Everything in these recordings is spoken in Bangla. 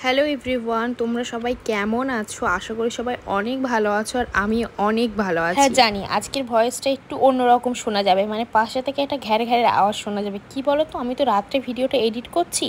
হ্যালো এভরিওয়ান, তোমরা সবাই কেমন আছো? আশা করি সবাই অনেক ভালো আছো আর আমি অনেক ভালো আছি। হ্যাঁ জানি আজকের ভয়েসটা একটু অন্যরকম শোনা যাবে, মানে পাশে থেকে একটা ঘ্যারে ঘ্যারে আওয়াজ শোনা যাবে। কি বলো তো, আমি তো রাত্রে ভিডিওটা এডিট করছি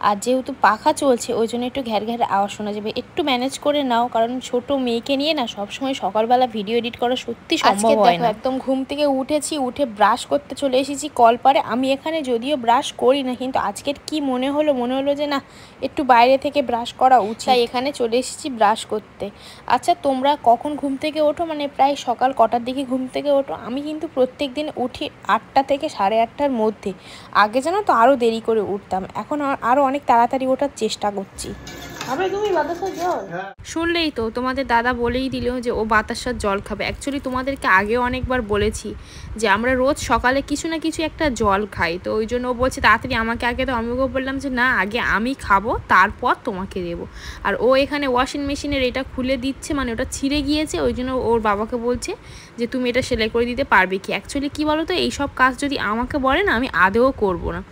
আর যেহেতু পাখা চলছে ওই জন্য একটু ঘ্যারে ঘ্যারে আওয়াজ শোনা যাবে। একটু ম্যানেজ করে নাও, কারণ ছোট মেয়েকে নিয়ে না সবসময় সকালবেলা ভিডিও এডিট করা সত্যি সম্ভব হয় না। একদম ঘুম থেকে উঠেছি, উঠে ব্রাশ করতে চলে এসেছি কলপারে। আমি এখানে যদিও ব্রাশ করি না, কিন্তু আজকের কি মনে হলো যে না একটু বাইরে থেকে ব্রাশ করা উচিত, তাই এখানে চলে এসেছি ব্রাশ করতে। আচ্ছা তোমরা কখন ঘুম থেকে ওঠো, মানে প্রায় সকাল কটার দিকে ঘুম থেকে ওঠো? আমি কিন্তু প্রত্যেক দিন উঠি 8টা থেকে 8:30টার মধ্যে। আগে জানো তো আরও দেরি করে উঠতাম, এখন আরও অনেক তাড়াতাড়ি ওঠার চেষ্টা করছি। শুনলেই তো তোমাদের দাদা বলেই দিল যে ও বাতাসার জল খাবে। অ্যাকচুয়ালি তোমাদেরকে আগেও অনেকবার বলেছি যে আমরা রোজ সকালে কিছু না কিছু একটা জল খাই, তো ওই জন্য ও বলছে তাড়াতাড়ি আমাকে আগে। তো আমি ওকে বললাম যে না, আগে আমি খাবো তারপর তোমাকে দেবো। আর ও এখানে ওয়াশিং মেশিনের এটা খুলে দিচ্ছে, মানে ওটা ছিঁড়ে গিয়েছে, ওই জন্য ওর বাবাকে বলছে যে তুমি এটা সেলাই করে দিতে পারবে কি। অ্যাকচুয়ালি কী বলো তো, এইসব কাজ যদি আমাকে বলে না আমি আদেও করবো না।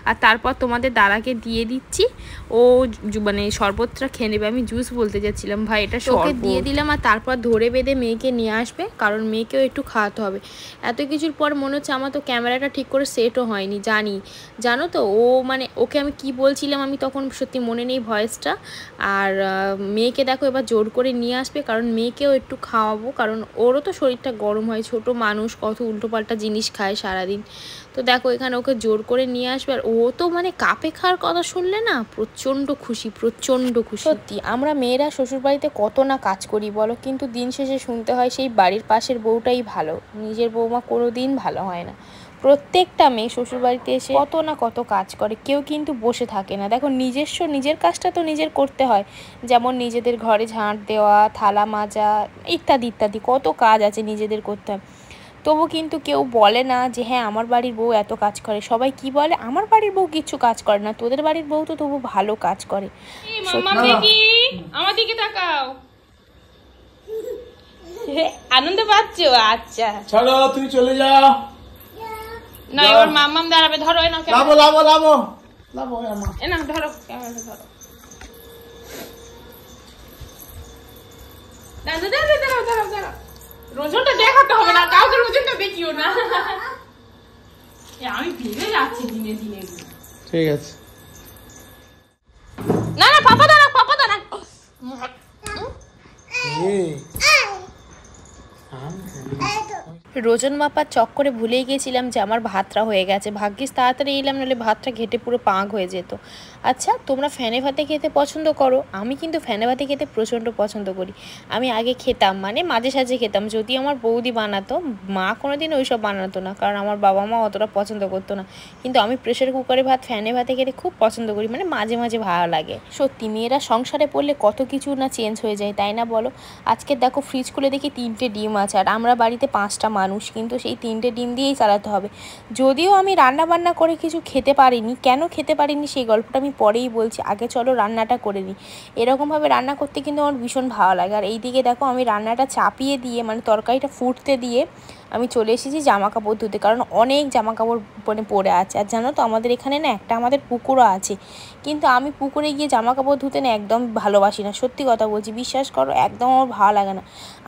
আর তারপর তোমাদের দাদাকে দিয়ে দিচ্ছি, ও মানে শরবতটা খেয়ে নেবে। আমি জুস বলতে যাচ্ছিলাম, ভাই এটা শরবত দিয়ে দিলাম। আর তারপর ধরে বেঁধে মেয়েকে নিয়ে আসবে, কারণ মেয়েকেও একটু খাওয়াতে হবে। এত কিছুর পর মনে হচ্ছে আমার তো ক্যামেরাটা ঠিক করে সেটও হয়নি, জানো তো। ও মানে ওকে আমি কি বলছিলাম আমি তখন সত্যি মনে নেই ভয়েসটা। আর মেয়েকে দেখো এবার জোর করে নিয়ে আসবে, কারণ মেয়েকেও একটু খাওয়াবো, কারণ ওরও তো শরীরটা গরম হয়, ছোট মানুষ কত উল্টোপাল্টা জিনিস খায় সারাদিন। তো দেখো এখানে ওকে জোর করে নিয়ে আসবে। আর ও তো মানে কাপে খাওয়ার কথা শুনলে না প্রচণ্ড খুশি। সত্যি আমরা মেয়েরা শ্বশুরবাড়িতে কত না কাজ করি বলো, কিন্তু দিন শেষে শুনতে হয় সেই বাড়ির পাশের বউটাই ভালো, নিজের বউমা কোনো দিন ভালো হয় না। প্রত্যেকটা মেয়ে শ্বশুরবাড়িতে এসে কত না কত কাজ করে, কেউ কিন্তু বসে থাকে না। দেখো নিজের কাজটা তো নিজের করতে হয়, যেমন নিজেদের ঘরে ঝাঁট দেওয়া, থালা মাজা, ইত্যাদি ইত্যাদি কত কাজ আছে নিজেদের করতে হয়। তবু কিন্তু কেউ বলে না যে হ্যাঁ আমার বাড়ির বউ এত কাজ করে। সবাই কি বলে, আমার বাড়ির বউ কিচ্ছু কাজ করে না, তোদের বাড়ির বউ তো তবু ভালো কাজ করে। আমার দিকে তাকাও, আনন্দ পাচ্ছ? আচ্ছা চলো তুমি চলে যাও না, এবার মাম্মাম দাঁড়াবে। ধরো না, লাভো লাভো লাভো লাভো না ধরো ক্যামেরাটা ধরো। দাঁড়াও রোজনটা দেখাতে হবে না, কাউকে রোজনটা দেখিও না। আমি ভিড়ে যাচ্ছি দিনে দিনে। ঠিক আছে। না পাপা দাঁড়া। রোজন মাপার চক্করে ভুলেই গেছিলাম যে আমার ভাতটা হয়ে গেছে। ভাগ্যিস তাড়াতাড়ি এলাম, নাহলে ভাতটা ঘেটে পুরো পাক হয়ে যেত। আচ্ছা তোমরা ফ্যানে ভাতে খেতে পছন্দ করো? আমি কিন্তু ফ্যানে ভাতে খেতে প্রচণ্ড পছন্দ করি। আমি আগে খেতাম, মানে মাঝে সাঝে খেতাম, যদি আমার বৌদি বানাতো। মা কোনোদিন ওইসব বানাতো না, কারণ আমার বাবা মা অতটা পছন্দ করতো না। কিন্তু আমি প্রেশার কুকারে ভাত ফ্যানে ভাতে খেতে খুব পছন্দ করি, মানে মাঝে মাঝে ভালো লাগে। সত্যি মেয়েরা সংসারে পড়লে কত কিছু না চেঞ্জ হয়ে যায়, তাই না বলো? আজকে দেখো ফ্রিজ খুলে দেখি 3টে ডিম আছে, আর আমরা বাড়িতে 5টা মানুষ, কিন্তু সেই 3টে ডিম দিয়েই চালাতে হবে। যদিও আমি রান্না বান্না করে কিছু খেতে পারিনি, কেন খেতে পারিনি সেই গল্পটা আমি পরেই বলছি, আগে চলো রান্নাটা করে নিই। এরকমভাবে রান্না করতে কিন্তু আমার ভীষণ ভালো লাগে। আর এইদিকে দেখো আমি রান্নাটা চাপিয়ে দিয়ে, মানে তরকারিটা ফুটতে দিয়ে আমি চলে এসেছি জামা কাপড় ধুতে, কারণ অনেক জামা কাপড় মানে পরে আছে। আর জানো তো আমাদের এখানে না একটা আমাদের পুকুরও আছে, কিন্তু আমি পুকুরে গিয়ে জামা কাপড় ধুতে না একদম ভালোবাসি না, সত্যি কথা বলছি, বিশ্বাস করো একদম আমার ভালো লাগে না।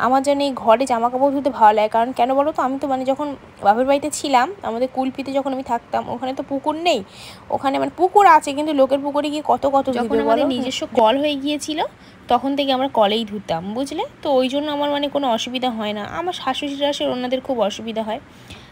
আমার যেন এই ঘরে জামা কাপড় ধুতে ভালো লাগে, কারণ কেন বলো তো, আমি তো মানে যখন বাপের বাড়িতে ছিলাম, আমাদের কুলপিতে যখন আমি থাকতাম, ওখানে তো পুকুর নেই। ওখানে মানে পুকুর আছে, কিন্তু লোকের পুকুরে গিয়ে কত যখন আমাদের নিজস্ব কল হয়ে গিয়েছিল তখন থেকে আমরা কলেই ধুতাম, বুঝলে তো। ওই জন্য আমার মানে কোনো অসুবিধা হয় না। আমার শাশুড়িরা আসে, ওনাদের খুব অসুবিধা হয়।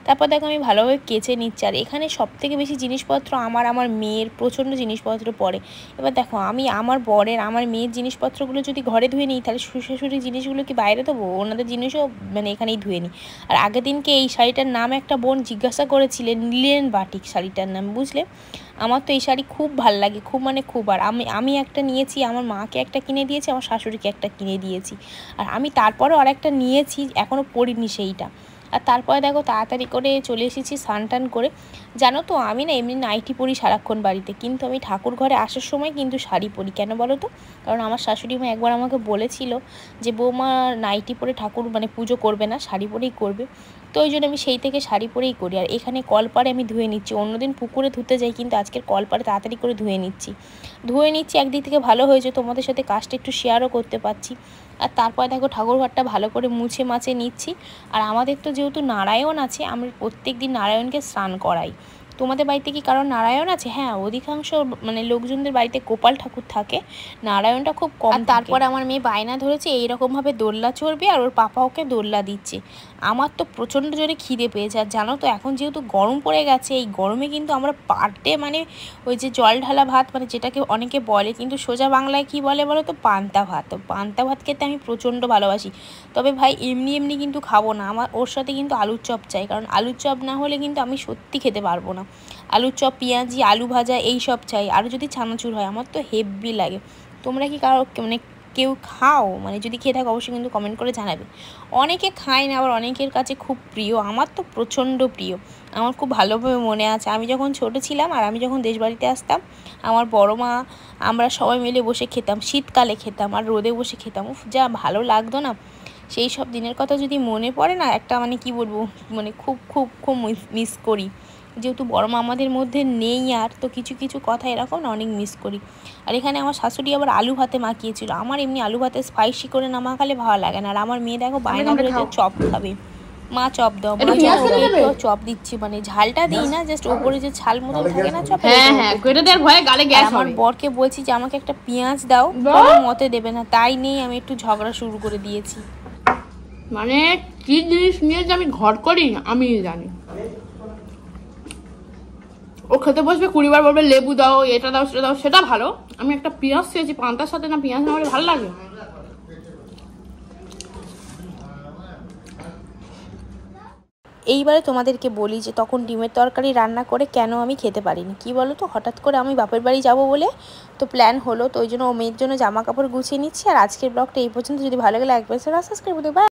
তারপর দেখো আমি ভালোভাবে কেচে নিচ্ছি। আর এখানে সবথেকে বেশি জিনিসপত্র আমার মেয়ের প্রচণ্ড জিনিসপত্র পড়ে। এবার দেখো আমি আমার বরের আমার মেয়ের জিনিসপত্রগুলো যদি ঘরে ধুয়ে নিই, তাহলে শ্বশুরের জিনিসগুলো কি বাইরে দেবো? ওনাদের জিনিসও মানে এখানেই ধুয়ে নিই। আর আগের দিনকে এই শাড়িটার নাম একটা বোন জিজ্ঞাসা করেছিলেন, লিলেন বাটিক শাড়িটার নাম, বুঝলে। আমার তো এই শাড়ি খুব ভাল লাগে, খুব মানে খুব। আর আমি একটা নিয়েছি, আমার মাকে একটা কিনে দিয়েছি, আমার শাশুড়িকে একটা কিনে দিয়েছি। আর আমি তারপরেও আরেকটা নিয়েছি, এখনও পরিনি সেইটা। আর তারপরে দেখো তাড়াতাড়ি করে চলে এসেছি স্নান টান করে। জানো তো আমি না এমনি নাইটি পরি সারাক্ষণ বাড়িতে, কিন্তু আমি ঠাকুর ঘরে আসার সময় কিন্তু শাড়ি পরি। কেন বলো তো? কারণ আমার শাশুড়ি মা একবার আমাকে বলেছিল যে বৌমা নাইটি পরে ঠাকুর মানে পুজো করবে না, শাড়ি পরেই করবে। তো ওই জন্য আমি সেই থেকে শাড়ি পরেই করি। আর এখানে কলপাড়ে আমি ধুয়ে নিচ্ছি, অন্যদিন পুকুরে ধুতে যাই, কিন্তু আজকের কলপাড়ে তাড়াতাড়ি করে ধুয়ে নিচ্ছি। একদিক থেকে ভালো হয়েছে, তোমাদের সাথে কাজটা একটু শেয়ারও করতে পারছি। আর তারপর দেখো ঠাকুর ঘরটা ভালো করে মুছে মাছে নিচ্ছি। আর আমাদের তো যেহেতু নারায়ণ আছে, আমরা প্রত্যেক দিন নারায়ণকে স্নান করাই। তোমাদের বাড়িতে কি কারণ নারায়ণ আছে? হ্যাঁ, অধিকাংশ মানে লোকজনদের বাড়িতে গোপাল ঠাকুর থাকে, নারায়ণটা খুব কম। আর তারপরে আমার মেয়ে বায়না ধরেছে এইরকমভাবে দোলনা চড়বে, আর ওর পাপা ওকে দোলনা দিচ্ছে। আমার তো প্রচণ্ড জোরে খিদে পেয়েছে। আর জানো তো এখন যেহেতু গরম পড়ে গেছে, এই গরমে কিন্তু আমরা পার ডে মানে ওই যে জল ঢালা ভাত, মানে যেটাকে অনেকে বলে, কিন্তু সোজা বাংলায় কি বলে বলো তো, পান্তা ভাত। তো পান্তা ভাত খেতে আমি প্রচণ্ড ভালোবাসি। তবে ভাই এমনি এমনি কিন্তু খাবো না, আমার ওর সাথে কিন্তু আলুর চপ চাই, কারণ আলুর চপ না হলে কিন্তু আমি সত্যি খেতে পারবো না। আলুর চপ, পেঁয়াজি, আলু ভাজা এই সব চাই, আর যদি চানাচুর হয় আমার তো হেভি লাগে। তোমরা কি কারো মানে কেউ খাও? মানে যদি খেয়ে থাকো অবশ্যই কিন্তু কমেন্ট করে জানাবে। অনেকে খায় না, আবার অনেকের কাছে খুব প্রিয়। আমার তো প্রচণ্ড প্রিয়। আমার খুব ভালোভাবে মনে আছে আমি যখন ছোট ছিলাম আর আমি যখন দেশ বাড়িতে আসতাম, আমার বড় মা আমরা সবাই মিলে বসে খেতাম, শীতকালে খেতাম আর রোদে বসে খেতাম। উফ, যা ভালো লাগতো না। সেই সব দিনের কথা যদি মনে পড়ে না, একটা মানে কি বলবো, মানে খুব খুব খুব মিস করি। যেহেতু বড় মা আমাদের মধ্যে নেই আর, তো কিছু কিছু কথা এরকম না অনেক মিস করি। আর এখানে আমার শাশুড়ি আবার আলু ভাতে মাখিয়েছিল। আমার এমনি আলু ভাতে স্পাইসি করে না মাখালে ভালো লাগে না। আর আমার মেয়ে দেখো বায়না ধরেছে চপ খাবে। মা চপ দাও, মা চপ দিচ্ছি, মানে ঝালটা দিই না, জাস্ট ওপরে যে ছাল মতন থাকে না চপ, আমার বরকে বলছি যে আমাকে একটা পেঁয়াজ দাও, মতে দেবে না, তাই নেই আমি একটু ঝগড়া শুরু করে দিয়েছি। মানে কি জিনিস নিয়ে যে আমি ঘর করি আমি জানি। ও খেতে বসবে 20 বার বলবে লেবু দাও, এটা দাও, সেটা দাও, সেটা ভালো। আমি একটা পেঁয়াজ খেয়েছি, পান্তার সাথে না পেঁয়াজ না হলে ভালো লাগে? এইবারে তোমাদেরকে বলি যে তখন ডিমের তরকারি রান্না করে কেন আমি খেতে পারিনি। কি বলো তো, হঠাৎ করে আমি বাপের বাড়ি যাব বলে তো প্ল্যান হলো, তো ওই জন্য ও মেয়ের জন্য জামা কাপড় গুছিয়ে নিচ্ছি। আর আজকের ব্লগটা এই পর্যন্ত। যদি ভালো লাগে লাইক, সাবস্ক্রাইব করতে।